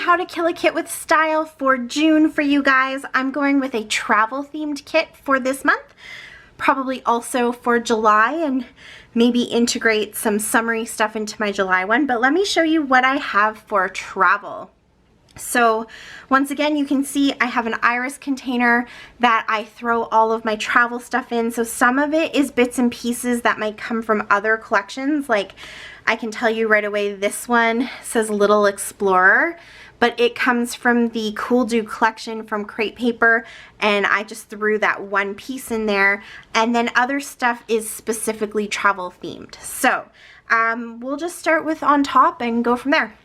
how to kill a kit with style for June for you guys. I'm going with a travel themed kit for this month, probably also for July, and maybe integrate some summery stuff into my July one, but let me show you what I have for travel. So once again, you can see I have an iris container that I throw all of my travel stuff in. So some of it is bits and pieces that might come from other collections. Like I can tell you right away, this one says Little Explorer, but it comes from the Cool Do collection from Crate Paper, and I just threw that one piece in there. And then other stuff is specifically travel themed. So we'll just start with on top and go from there.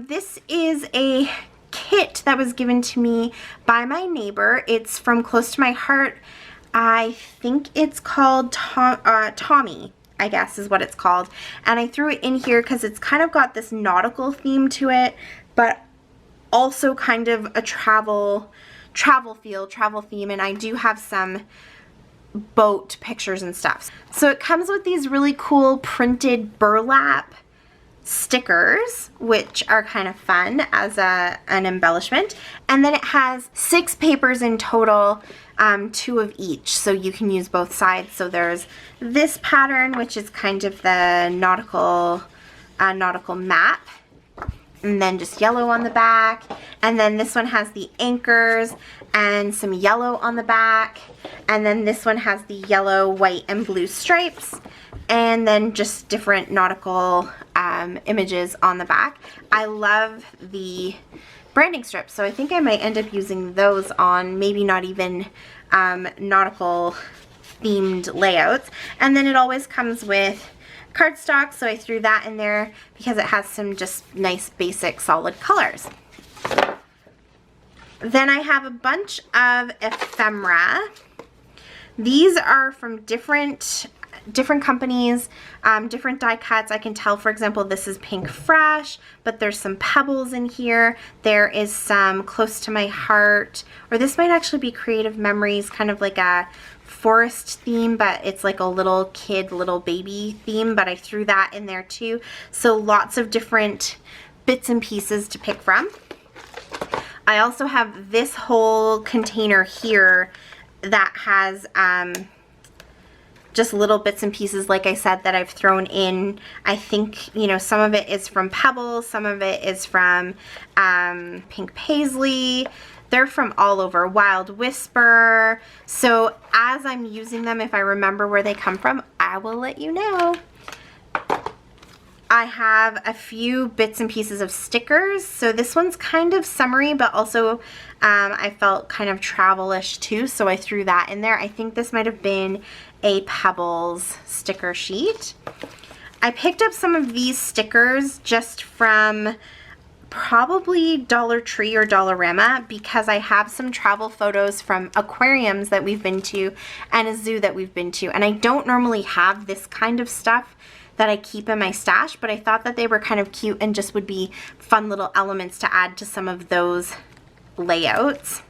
This is a kit that was given to me by my neighbor. It's from Close to My Heart. I think it's called Tommy, I guess is what it's called. And I threw it in here because it's kind of got this nautical theme to it, but also kind of a travel theme, and I do have some boat pictures and stuff. So it comes with these really cool printed burlap stickers, which are kind of fun as an embellishment. And then it has 6 papers in total, 2 of each, so you can use both sides. So there's this pattern, which is kind of the nautical map, and then just yellow on the back. And then this one has the anchors and some yellow on the back. And then this one has the yellow, white, and blue stripes, and then just different nautical images on the back. I love the branding strips, so I think I might end up using those on maybe not even nautical themed layouts. And then it always comes with cardstock, so I threw that in there because it has some just nice basic solid colors. Then I have a bunch of ephemera. These are from different companies, different die cuts. I can tell, for example, this is Pink Fresh, but there's some pebbles in here. There is some Close to My Heart, or this might actually be Creative Memories, kind of like a forest theme, but it's like a little kid, little baby theme, but I threw that in there too. So lots of different bits and pieces to pick from. I also have this whole container here that has just little bits and pieces, like I said, that I've thrown in. I think, you know, some of it is from Pebbles, some of it is from Pink Paisley. They're from all over, Wild Whisper. So as I'm using them, if I remember where they come from, I will let you know. I have a few bits and pieces of stickers. So this one's kind of summery, but also I felt kind of travel-ish too, so I threw that in there. I think this might have been a Pebbles sticker sheet. I picked up some of these stickers just from probably Dollar Tree or Dollarama because I have some travel photos from aquariums that we've been to and a zoo that we've been to, and I don't normally have this kind of stuff that I keep in my stash, but I thought that they were kind of cute and just would be fun little elements to add to some of those layouts.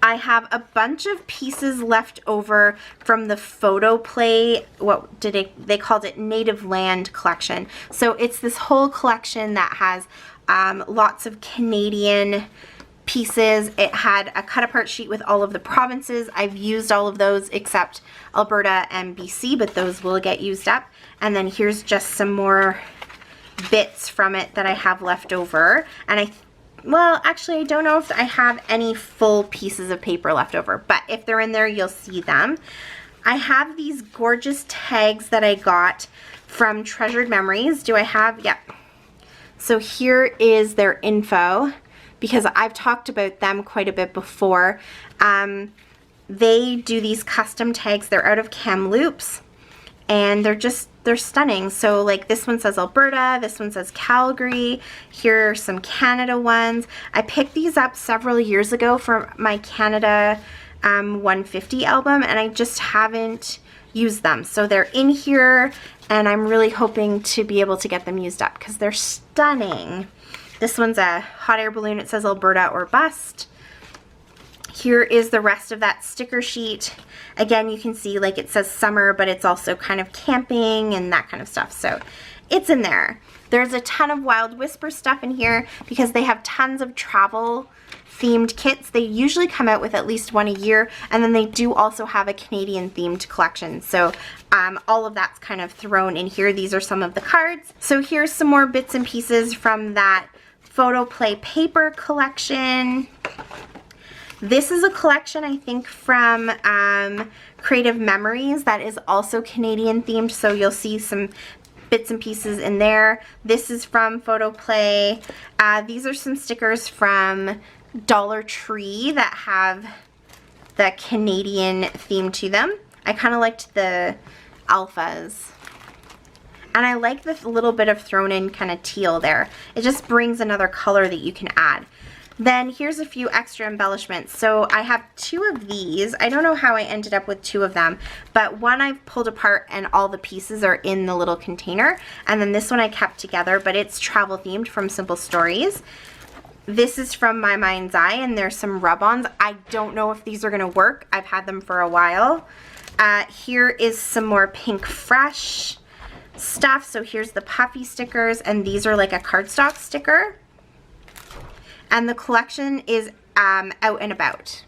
I have a bunch of pieces left over from the Photo Play, they called it Native Land collection. So it's this whole collection that has lots of Canadian pieces. It had a cut apart sheet with all of the provinces. I've used all of those except Alberta and BC, but those will get used up. And then here's just some more bits from it that I have left over. And well, actually, I don't know if I have any full pieces of paper left over, but if they're in there, you'll see them. I have these gorgeous tags that I got from Treasured Memories. Do I have? Yep. So here is their info, because I've talked about them quite a bit before. They do these custom tags. They're out of Kamloops, and they're stunning. So like this one says Alberta, this one says Calgary. Here are some Canada ones. I picked these up several years ago for my Canada 150 album, and I just haven't used them. So they're in here, and I'm really hoping to be able to get them used up because they're stunning. This one's a hot air balloon. It says Alberta or bust. Here is the rest of that sticker sheet. Again, you can see like it says summer, but it's also kind of camping and that kind of stuff. So it's in there. There's a ton of Wild Whisper stuff in here because they have tons of travel themed kits. They usually come out with at least one a year, and then they do also have a Canadian themed collection. So all of that's kind of thrown in here. These are some of the cards. So here's some more bits and pieces from that photo play paper collection. This is a collection, I think, from Creative Memories that is also Canadian themed, so you'll see some bits and pieces in there. This is from Photo Play. These are some stickers from Dollar Tree that have the Canadian theme to them. I kind of liked the alphas. And I like this little bit of thrown in kind of teal there. It just brings another color that you can add. Then here's a few extra embellishments. So I have 2 of these. I don't know how I ended up with 2 of them, but one I've pulled apart and all the pieces are in the little container. And then this one I kept together, but it's travel themed from Simple Stories. This is from My Mind's Eye, and there's some rub-ons. I don't know if these are gonna work. I've had them for a while. Here is some more Pink Fresh stuff. So here's the puffy stickers, and these are like a cardstock sticker. And the collection is out and about.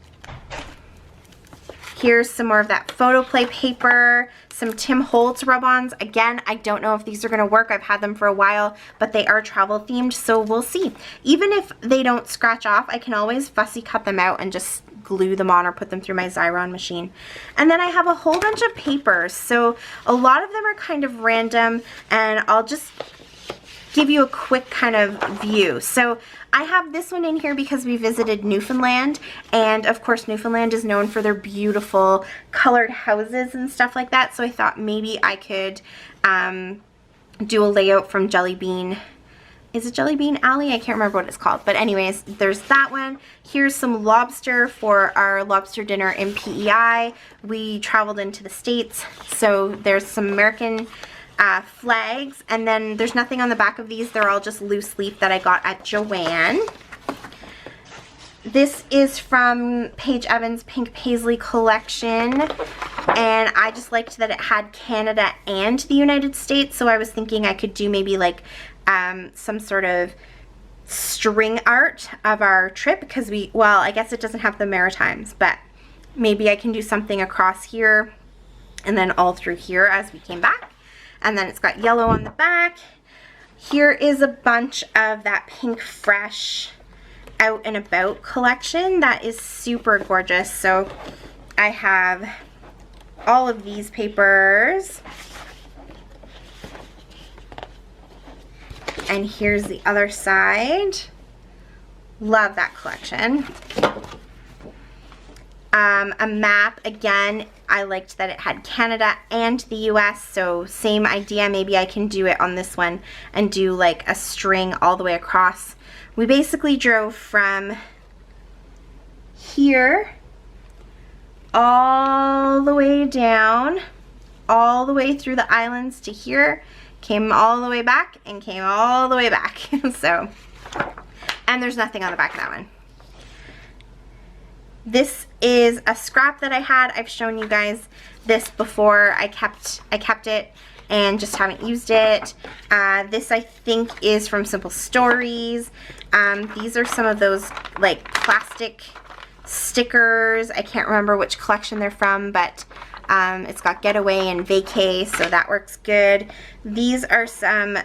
Here's some more of that Photo Play paper, some Tim Holtz rub-ons. Again, I don't know if these are gonna work. I've had them for a while, but they are travel themed, so we'll see. Even if they don't scratch off, I can always fussy cut them out and just glue them on or put them through my Xyron machine. And then I have a whole bunch of papers. So a lot of them are kind of random, and I'll just give you a quick kind of view. So I have this one in here because we visited Newfoundland, and of course Newfoundland is known for their beautiful colored houses and stuff like that, so I thought maybe I could do a layout from Jelly Bean. Is it Jelly Bean Alley? I can't remember what it's called, but anyways, there's that one. Here's some lobster for our lobster dinner in PEI. We traveled into the States, so there's some American flags, and then there's nothing on the back of these. They're all just loose leaf that I got at Joann. This is from Paige Evans' Pink Paisley collection, and I just liked that it had Canada and the United States, so I was thinking I could do maybe like some sort of string art of our trip, because well, I guess it doesn't have the Maritimes, but maybe I can do something across here and then all through here as we came back. And then it's got yellow on the back. Here is a bunch of that Pink Fresh Out and About collection that is super gorgeous. So I have all of these papers. And here's the other side. Love that collection. A map, again, I liked that it had Canada and the US, so same idea. Maybe I can do it on this one and do like a string all the way across. We basically drove from here all the way down, all the way through the islands to here, came all the way back, and came all the way back. So, and there's nothing on the back of that one. This is a scrap that I had. I've shown you guys this before. I kept it and just haven't used it. This I think is from Simple Stories. These are some of those like plastic stickers. I can't remember which collection they're from, but it's got Getaway and Vacay, so that works good. These are some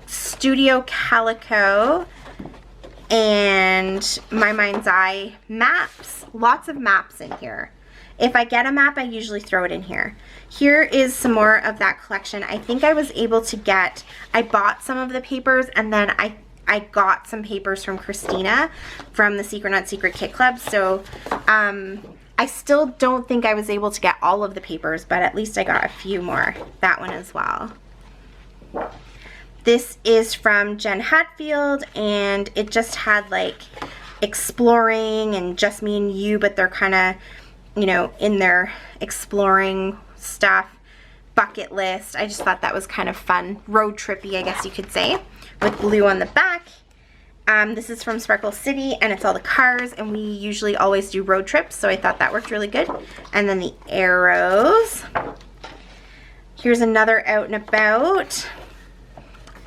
Studio Calico and My Mind's Eye maps. Lots of maps in here. If I get a map, I usually throw it in here. Here is some more of that collection. I think I was able to get, I bought some of the papers, and then I got some papers from Christina from the Secret Not Secret Kit Club. So I still don't think I was able to get all of the papers, but at least I got a few more. That one as well. This is from Jen Hatfield, and it just had like exploring and just me and you, but they're kind of, you know, in their exploring stuff. Bucket list. I just thought that was kind of fun. Road trippy, I guess you could say, with blue on the back. This is from Sparkle City, and it's all the cars, and we usually always do road trips, so I thought that worked really good. And then the arrows. Here's another Out and About.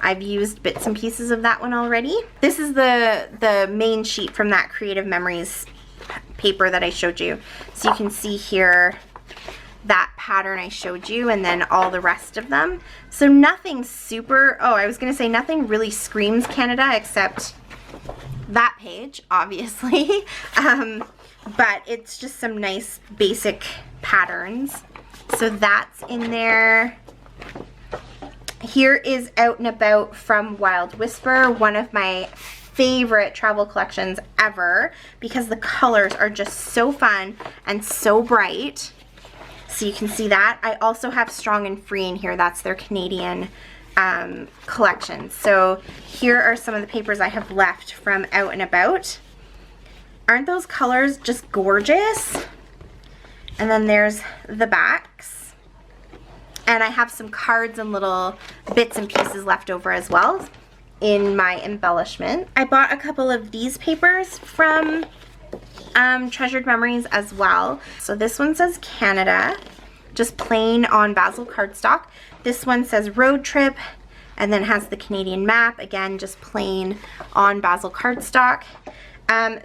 I've used bits and pieces of that one already. This is the main sheet from that Creative Memories paper that I showed you. So you can see here that pattern I showed you and then all the rest of them. So nothing super, oh, I was gonna say nothing really screams Canada except that page, obviously. But it's just some nice basic patterns. So that's in there. Here is Out and About from Wild Whisper, one of my favorite travel collections ever because the colors are just so fun and so bright. So you can see that. I also have Strong and Free in here. That's their Canadian collection. So here are some of the papers I have left from Out and About. Aren't those colors just gorgeous? And then there's the backs. And I have some cards and little bits and pieces left over as well in my embellishment. I bought a couple of these papers from Treasured Memories as well. So this one says Canada, just plain on basil cardstock. This one says Road Trip, and then has the Canadian map, again, just plain on basil cardstock.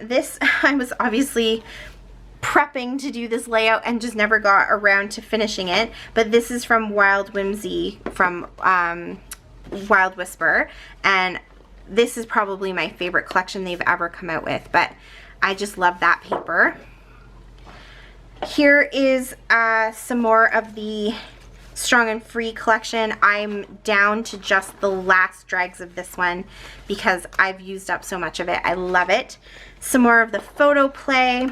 This, I was obviously prepping to do this layout and just never got around to finishing it, but this is from Wild Whimsy from Wild Whisper, and this is probably my favorite collection they've ever come out with, but I just love that paper. Here is some more of the Strong and Free collection. I'm down to just the last dregs of this one because I've used up so much of it. I love it. Some more of the Photo Play.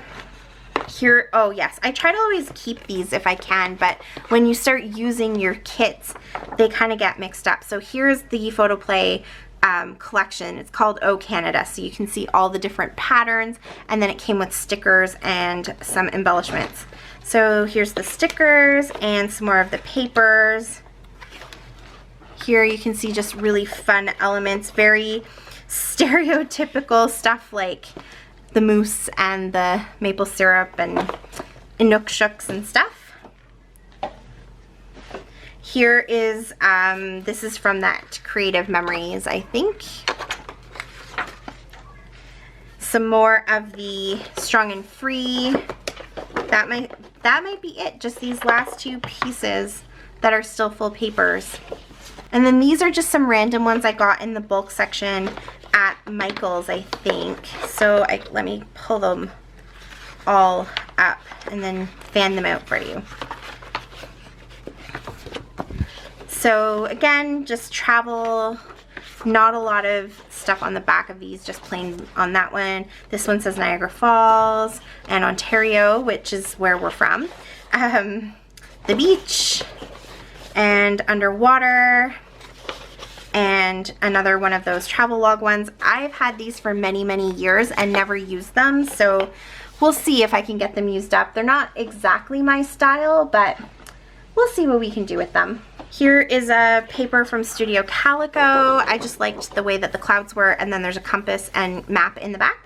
Here, oh yes, I try to always keep these if I can, but when you start using your kits, they kind of get mixed up. So here's the Photo Play collection. It's called Oh Canada, so you can see all the different patterns, and then it came with stickers and some embellishments. So here's the stickers and some more of the papers. Here you can see just really fun elements, very stereotypical stuff like the mousse and the maple syrup and Inukshooks and stuff. Here is, this is from that Creative Memories, I think. Some more of the Strong and Free. That might be it, just these last two pieces that are still full papers. And then these are just some random ones I got in the bulk section at Michael's, I think. So let me pull them all up and then fan them out for you. So again, just travel, not a lot of stuff on the back of these, just plain on that one. This one says Niagara Falls and Ontario, which is where we're from. The beach and underwater, and another one of those travel log ones. I've had these for many, many years and never used them, so we'll see if I can get them used up. They're not exactly my style, but we'll see what we can do with them. Here is a paper from Studio Calico. I just liked the way that the clouds were, and then there's a compass and map in the back.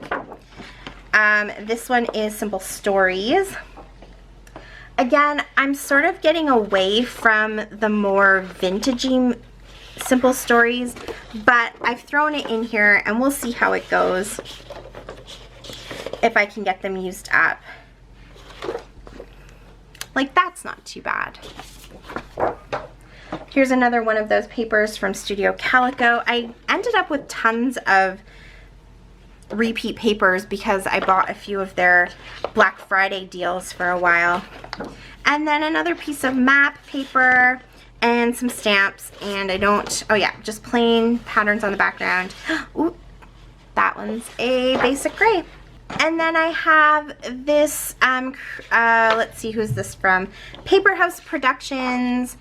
This one is Simple Stories. Again, I'm sort of getting away from the more vintagey Simple Stories, but I've thrown it in here and we'll see how it goes if I can get them used up. Like, that's not too bad. Here's another one of those papers from Studio Calico. I ended up with tons of repeat papers because I bought a few of their Black Friday deals for a while. And then another piece of map paper and some stamps, and oh yeah, just plain patterns on the background. Ooh, that one's a basic gray. And then I have this, let's see, who's this from? Paper House Productions,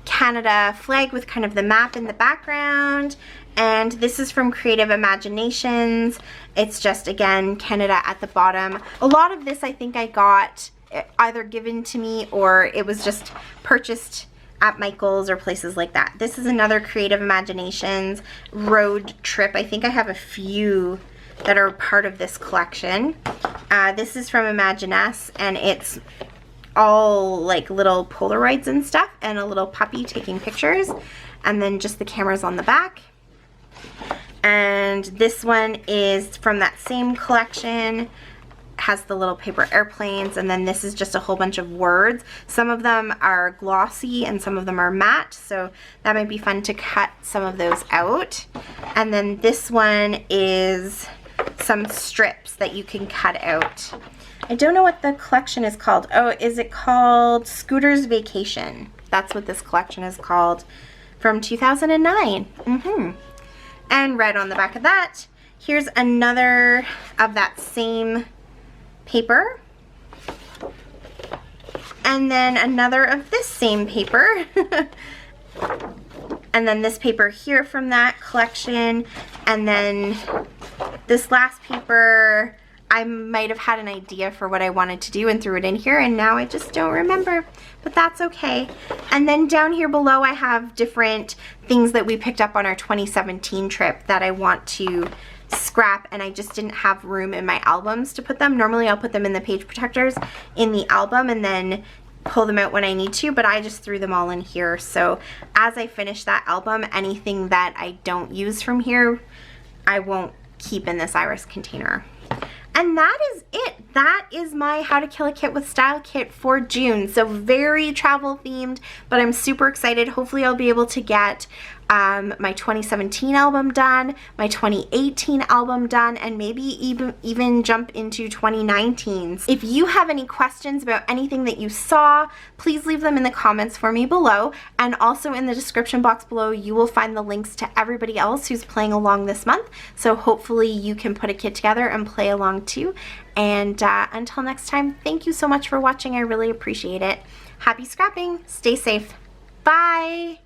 Canada flag with kind of the map in the background. And this is from Creative Imaginations. It's just, again, Canada at the bottom. A lot of this I think I got either given to me or it was just purchased at Michael's or places like that. This is another Creative Imaginations road trip. I think I have a few that are part of this collection. This is from Imaginess, and it's all like little Polaroids and stuff, and a little puppy taking pictures, and then just the cameras on the back. And this one is from that same collection. Has the little paper airplanes, and then this is just a whole bunch of words. Some of them are glossy and some of them are matte, so that might be fun to cut some of those out. And then this one is some strips that you can cut out. I don't know what the collection is called. Oh, is it called Scooter's Vacation? That's what this collection is called, from 2009. And red on the back of that. Here's another of that same paper, and then another of this same paper, and then this paper here from that collection, and then this last paper. I might have had an idea for what I wanted to do and threw it in here, and now I just don't remember, but that's okay. And then down here below I have different things that we picked up on our 2017 trip that I want to scrap, and I just didn't have room in my albums to put them. Normally I'll put them in the page protectors in the album and then pull them out when I need to, but I just threw them all in here. So as I finish that album, anything that I don't use from here, I won't keep in this iris container. And that is it. That is my How to Kill a Kit with Style kit for June. So very travel themed, but I'm super excited. Hopefully I'll be able to get my 2017 album done, my 2018 album done, and maybe even jump into 2019's. If you have any questions about anything that you saw, please leave them in the comments for me below, and also in the description box below you will find the links to everybody else who's playing along this month, so hopefully you can put a kit together and play along too. And until next time, thank you so much for watching. I really appreciate it. Happy scrapping. Stay safe. Bye.